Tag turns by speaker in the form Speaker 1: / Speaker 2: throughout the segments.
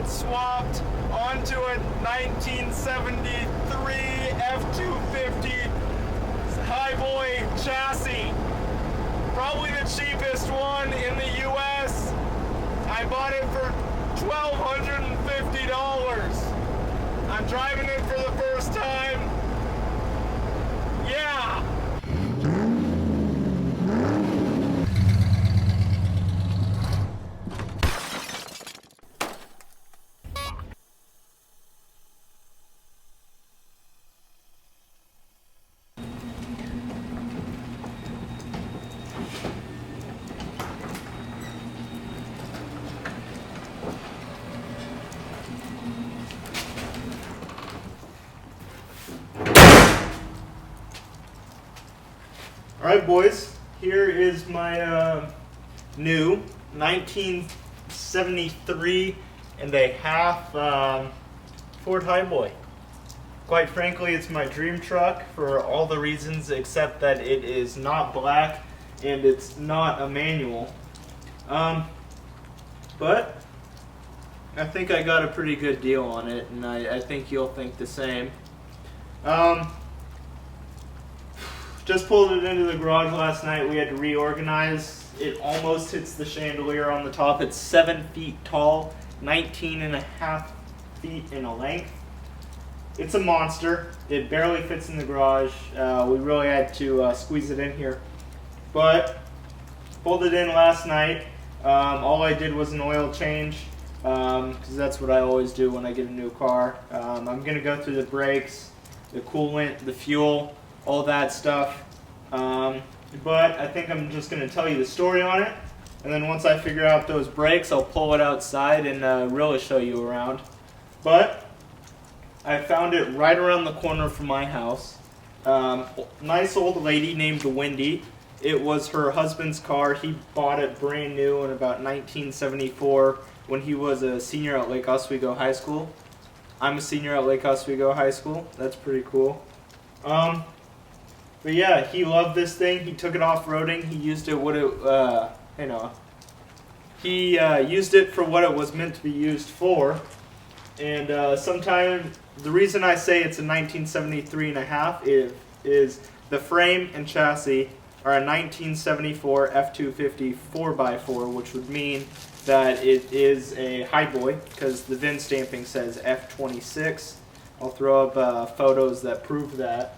Speaker 1: it swapped onto a 1973 F-250 Highboy chassis. Probably the cheapest one in the US. I bought it for $1,250. I'm driving it for the first time. Yeah! Alright boys, here is my new 1973 and a half Ford Highboy. Quite frankly, it's my dream truck for all the reasons except that it is not black and it's not a manual. But I think I got a pretty good deal on it, and I think you'll think the same. Just pulled it into the garage last night. We had to reorganize. It almost hits the chandelier on the top. It's 7 feet tall, 19 and a half feet in a length. It's a monster. It barely fits in the garage. We really had to squeeze it in here. But pulled it in last night. All I did was an oil change, because that's what I always do when I get a new car. I'm going to go through the brakes, the coolant, the fuel, all that stuff. But I think I'm just going to tell you the story on it, and then once I figure out those brakes, I'll pull it outside and really show you around. But I found it right around the corner from my house. Nice old lady named Wendy. It was her husband's car. He bought it brand new in about 1974 when he was a senior at Lake Oswego High School. I'm a senior at Lake Oswego High School. That's pretty cool. But yeah, he loved this thing. He took it off-roading. He used it he used it for what it was meant to be used for. And the reason I say it's a 1973 and a half is the frame and chassis are a 1974 F-250 4x4, which would mean that it is a Highboy because the VIN stamping says F26. I'll throw up photos that prove that.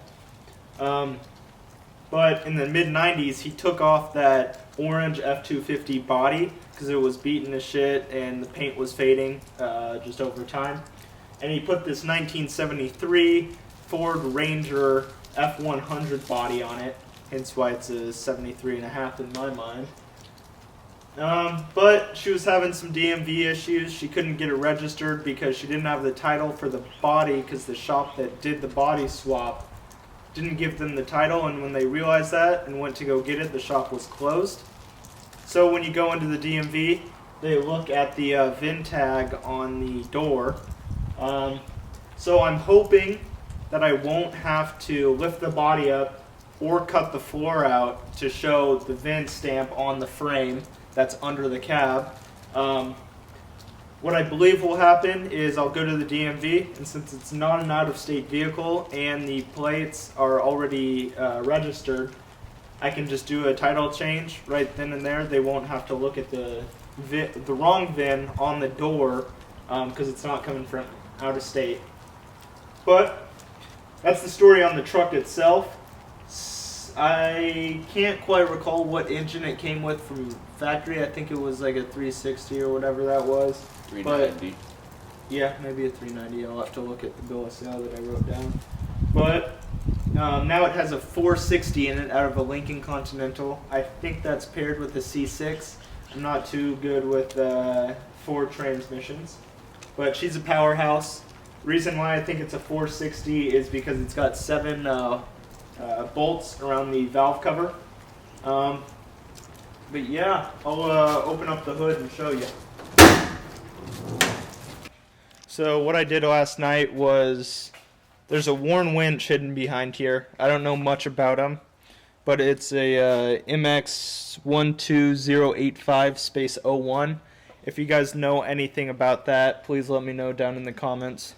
Speaker 1: But in the mid-90s, he took off that orange F-250 body because it was beaten to shit and the paint was fading just over time. And he put this 1973 Ford Ranger F100 body on it, hence why it's a 73 and a half in my mind. But she was having some DMV issues. She couldn't get it registered because she didn't have the title for the body because the shop that did the body swap didn't give them the title, and when they realized that and went to go get it, the shop was closed. So when you go into the DMV, they look at the VIN tag on the door. So I'm hoping that I won't have to lift the body up or cut the floor out to show the VIN stamp on the frame that's under the cab. What I believe will happen is I'll go to the DMV, and since it's not an out-of-state vehicle and the plates are already registered, I can just do a title change right then and there. They won't have to look at the wrong VIN on the door because it's not coming from out of state. But that's the story on the truck itself. I can't quite recall what engine it came with from factory. I think it was like a 360 or whatever that was.
Speaker 2: 390.
Speaker 1: But, yeah, maybe a 390. I'll have to look at the bill of sale that I wrote down. But now it has a 460 in it out of a Lincoln Continental. I think that's paired with the C6. I'm not too good with Ford transmissions. But she's a powerhouse. Reason why I think it's a 460 is because it's got 7 bolts around the valve cover. But yeah, I'll open up the hood and show you. So what I did last night was, there's a Warn winch hidden behind here. I don't know much about them, but it's a MX12085-01, If you guys know anything about that, please let me know down in the comments.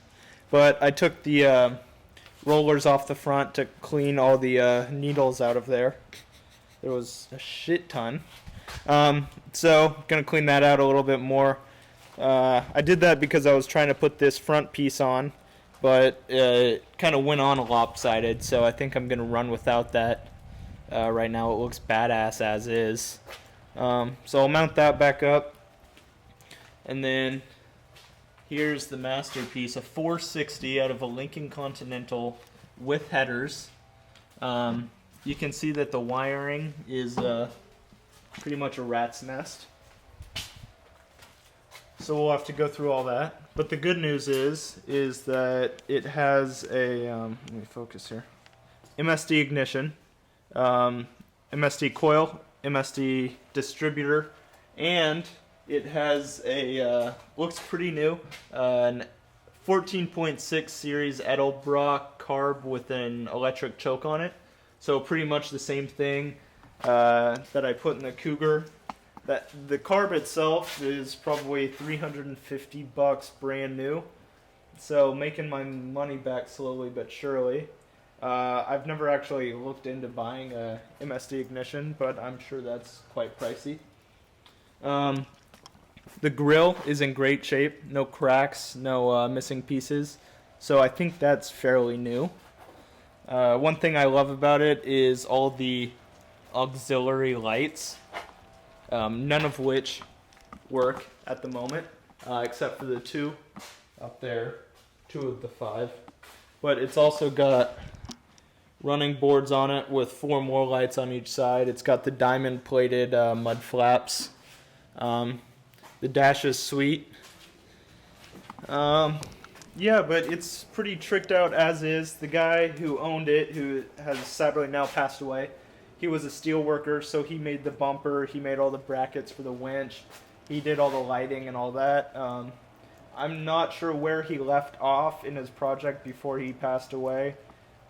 Speaker 1: But I took the rollers off the front to clean all the needles out of there. There was a shit ton. So gonna clean that out a little bit more. I did that because I was trying to put this front piece on, but it kind of went on lopsided, so I think I'm gonna run without that. Right now it looks badass as is. So I'll mount that back up, and then here's the masterpiece, a 460 out of a Lincoln Continental with headers. You can see that the wiring is pretty much a rat's nest. So we'll have to go through all that. But the good news is that it has a, let me focus here, MSD ignition, MSD coil, MSD distributor, and it has a, looks pretty new, an 14.6 series Edelbrock carb with an electric choke on it. So pretty much the same thing that I put in the Cougar. That the carb itself is probably $350 brand new. So making my money back slowly but surely. I've never actually looked into buying a MSD ignition, but I'm sure that's quite pricey. The grill is in great shape, no cracks, no missing pieces. So I think that's fairly new. One thing I love about it is all the auxiliary lights, none of which work at the moment, except for the two up there, 2 of the 5. But it's also got running boards on it with 4 more lights on each side. It's got the diamond plated mud flaps. The dash is sweet. Yeah, but it's pretty tricked out as is. The guy who owned it, who has sadly now passed away, he was a steel worker, so he made the bumper, he made all the brackets for the winch, he did all the lighting and all that. I'm not sure where he left off in his project before he passed away,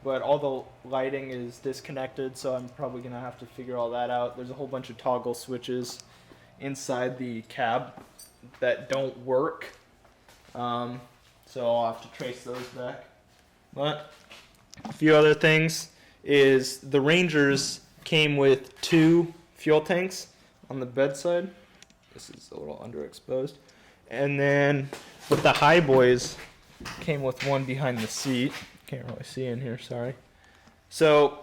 Speaker 1: but all the lighting is disconnected, so I'm probably going to have to figure all that out. There's a whole bunch of toggle switches inside the cab that don't work. So I'll have to trace those back. But a few other things is the Rangers came with 2 fuel tanks on the bedside. This is a little underexposed. And then with the Highboys came with 1 behind the seat. Can't really see in here, sorry. So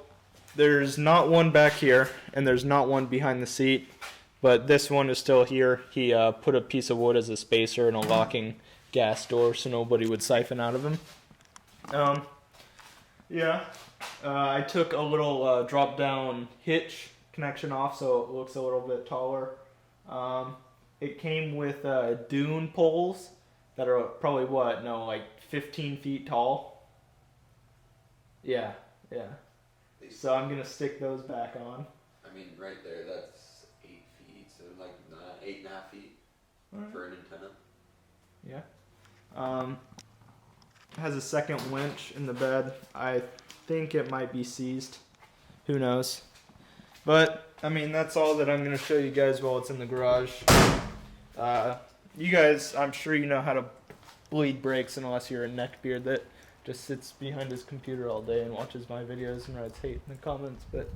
Speaker 1: there's not 1 back here, and there's not 1 behind the seat, but this one is still here. He put a piece of wood as a spacer and a locking gas door so nobody would siphon out of him. Yeah, I took a little drop down hitch connection off so it looks a little bit taller. It came with dune poles that are probably like 15 feet tall. Yeah. So I'm gonna stick those back on.
Speaker 2: I mean, right there, that's 8 feet, so like 8.5 feet for an antenna.
Speaker 1: Yeah. Has a second winch in the bed. I think it might be seized. Who knows? But, I mean, that's all that I'm going to show you guys while it's in the garage. You guys, I'm sure you know how to bleed brakes unless you're a neckbeard that just sits behind his computer all day and watches my videos and writes hate in the comments. But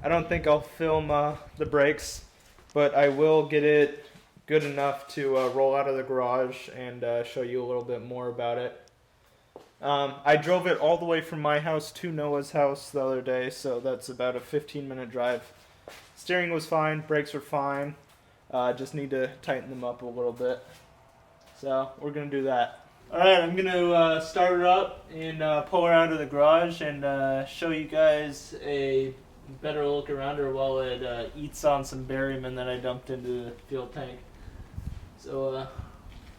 Speaker 1: I don't think I'll film the brakes, but I will get it good enough to roll out of the garage and show you a little bit more about it. I drove it all the way from my house to Noah's house the other day, so that's about a 15-minute drive. Steering was fine, brakes were fine, just need to tighten them up a little bit. So we're going to do that. Alright, I'm going to start her up and pull her out of the garage and show you guys a better look around her while it eats on some berryman that I dumped into the fuel tank. So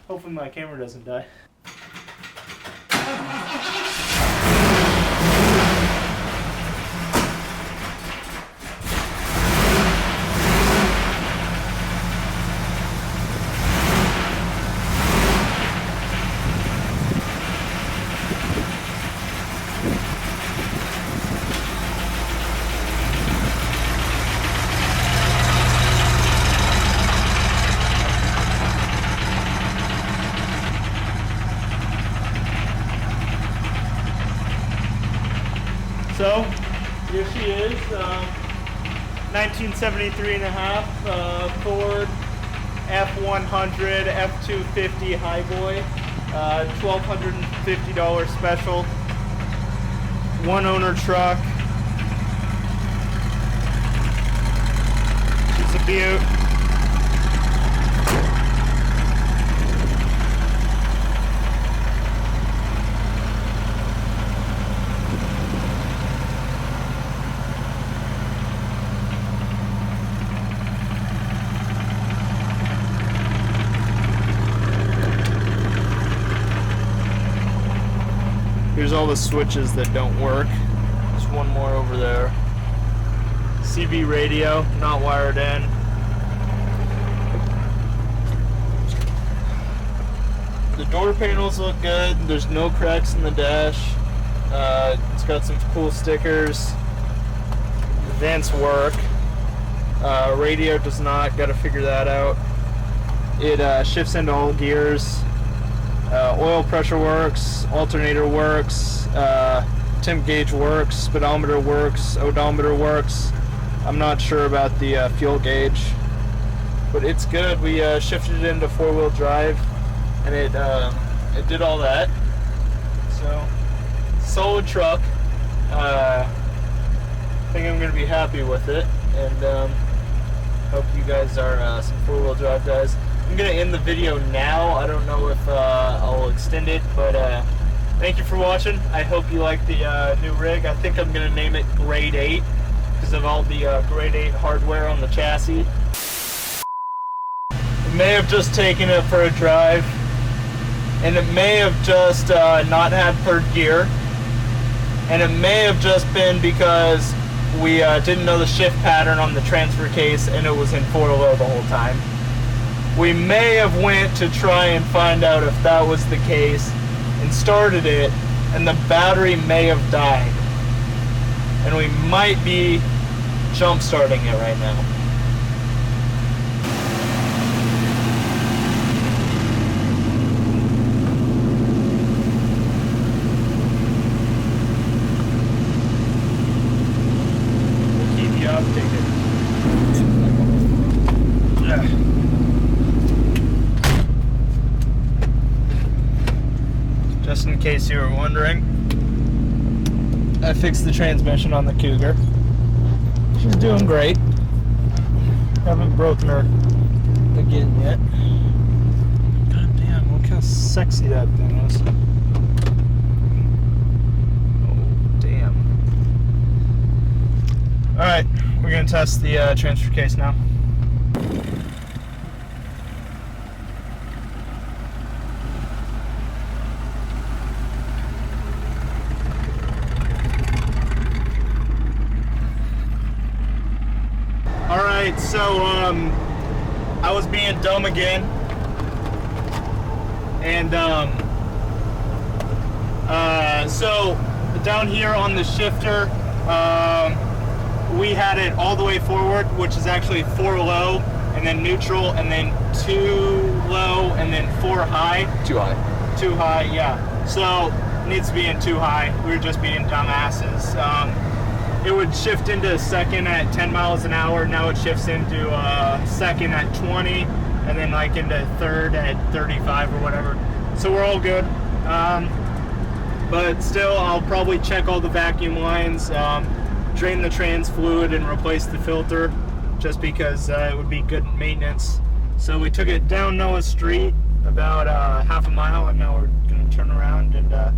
Speaker 1: hopefully my camera doesn't die. So here she is, 1973 and a half Ford F100 F250 Highboy, $1,250 special, one owner truck. She's a beaut. Here's all the switches that don't work. There's one more over there. CB radio, not wired in. The door panels look good. There's no cracks in the dash. It's got some cool stickers. The vents work. Radio does not. Got to figure that out. It shifts into all gears. Oil pressure works, alternator works, temp gauge works, speedometer works, odometer works. I'm not sure about the fuel gauge, but it's good. We shifted it into four-wheel drive, and it did all that. So, solid truck. I think I'm going to be happy with it, and hope you guys are some four-wheel drive guys. I'm going to end the video now. I don't know if I'll extend it, but thank you for watching. I hope you like the new rig. I think I'm going to name it Grade 8 because of all the Grade 8 hardware on the chassis. It may have just taken it for a drive, and it may have just not had third gear, and it may have just been because we didn't know the shift pattern on the transfer case and it was in 4-low the whole time. We may have went to try and find out if that was the case and started it, and the battery may have died. And we might be jump starting it right now. We'll keep you updated. Just in case you were wondering, I fixed the transmission on the Cougar. She's doing great. Haven't broken her again yet. God damn, look how sexy that thing is. Oh, damn. Alright, we're going to test the transfer case now. Alright, so I was being dumb again, and so down here on the shifter, we had it all the way forward, which is actually 4 low, and then neutral, and then 2 low, and then 4 high.
Speaker 2: Too high.
Speaker 1: 2 high, yeah. So it needs to be in 2 high. We were just being dumbasses. It would shift into second at 10 miles an hour. Now it shifts into second at 20, and then like into third at 35 or whatever. So we're all good. But still, I'll probably check all the vacuum lines, drain the trans fluid, and replace the filter, just because it would be good maintenance. So we took it down Noah Street about half a mile, and now we're gonna turn around and I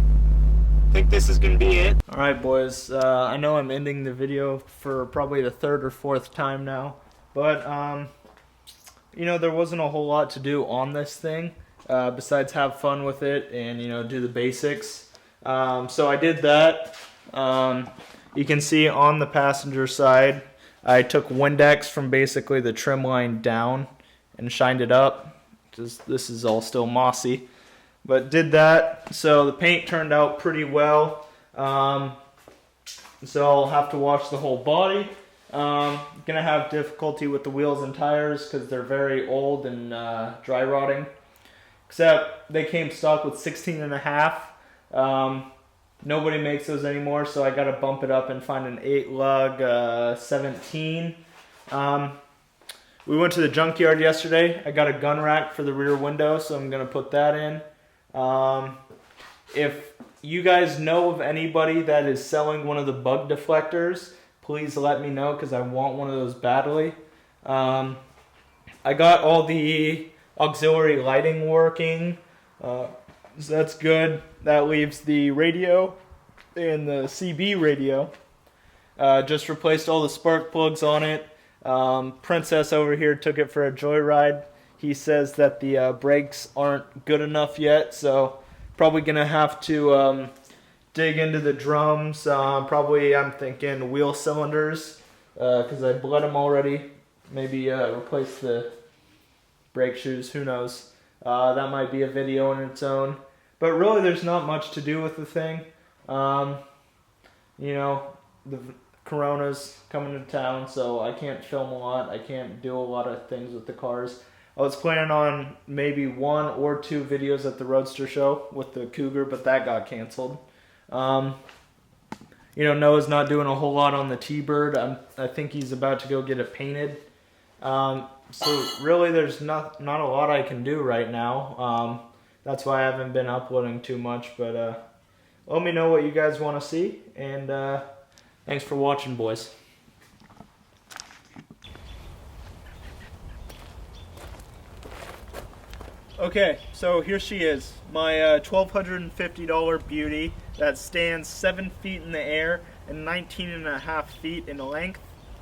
Speaker 1: think this is gonna be it. Alright boys, I know I'm ending the video for probably the 3rd or 4th time now, but you know, there wasn't a whole lot to do on this thing besides have fun with it and, you know, do the basics. So I did that. You can see on the passenger side I took Windex from basically the trim line down and shined it up, because this is all still mossy. But did that, so the paint turned out pretty well. So I'll have to wash the whole body. Gonna have difficulty with the wheels and tires because they're very old and dry rotting. Except they came stock with 16.5. Nobody makes those anymore, so I got to bump it up and find an 8-lug 17. We went to the junkyard yesterday. I got a gun rack for the rear window, so I'm going to put that in. If you guys know of anybody that is selling one of the bug deflectors, please let me know because I want one of those badly. I got all the auxiliary lighting working, so that's good. That leaves the radio and the CB radio. Just replaced all the spark plugs on it. Princess over here took it for a joyride. He says that the brakes aren't good enough yet, so probably gonna have to dig into the drums. Probably I'm thinking wheel cylinders because I bled them already. Maybe replace the brake shoes. Who knows? That might be a video in its own. But really, there's not much to do with the thing. You know, the Corona's coming to town, so I can't film a lot. I can't do a lot of things with the cars. I was planning on maybe 1 or 2 videos at the Roadster show with the Cougar, but that got canceled. You know, Noah's not doing a whole lot on the T-Bird. I think he's about to go get it painted. So really, there's not a lot I can do right now. That's why I haven't been uploading too much, but let me know what you guys want to see, and thanks for watching, boys. Okay, so here she is, my $1,250 beauty that stands 7 feet in the air and 19.5 feet in length.